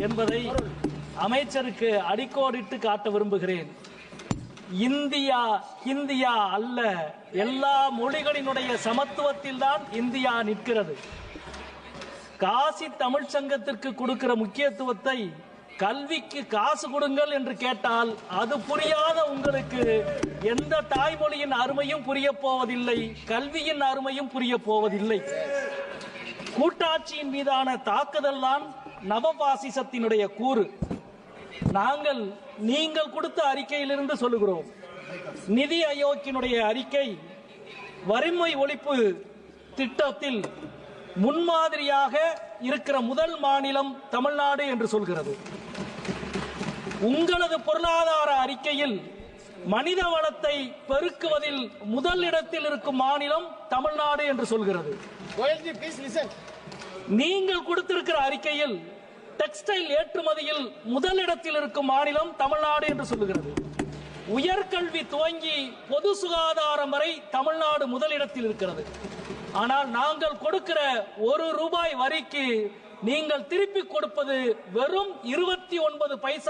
என்பதை அமைச்சருக்கு அடிக்கோடிட்டு காட்ட விரும்புகிறேன். இந்தியா இந்தியா அல்ல, எல்லா மொழிகளினுடைய சமத்துவத்தில் தான் இந்தியா நிற்கிறது. காசி தமிழ் சங்கத்திற்கு கொடுக்கிற முக்கியத்துவத்தை கல்விக்கு காசு கொடுங்கள் என்று கேட்டால் அது புரியாத உங்களுக்கு எந்த தாய்மொழியின் அருமையும் புரிய போவதில்லை, கல்வியின் அருமையும் புரிய போவதில்லை. கூட்டாட்சியின் மீதான தாக்குதல் தான் நவபாசிசத்தினுடைய கூறு. நீங்கள் கொடுத்த அறிக்கையிலிருந்து சொல்லுகிறோம். நிதி ஆயோக்கினுடைய அறிக்கை வறுமை ஒழிப்பு திட்டத்தில் முன்மாதிரியாக இருக்கிற முதல் மாநிலம் தமிழ்நாடு என்று சொல்கிறது. உங்களது பொருளாதார அறிக்கையில் மனித வளத்தை பெருக்குவதில் முதல் இடத்தில் இருக்கும் மாநிலம் தமிழ்நாடு என்று சொல்கிறது. நீங்கள் கொடுத்திருக்கிற அறிக்கையில் டெக்ஸ்டைல் ஏற்றுமதியில் முதலிடத்தில் இருக்கும் மாநிலம் தமிழ்நாடு என்று சொல்லுகிறது. உயர்கல்வி துவங்கி பொது சுகாதாரம் வரை தமிழ்நாடு முதலிடத்தில் இருக்கிறது. ஆனால் நாங்கள் கொடுக்கிற ₹1 வரிக்கு நீங்கள் திருப்பி கொடுப்பது வெறும் 29 பைசா.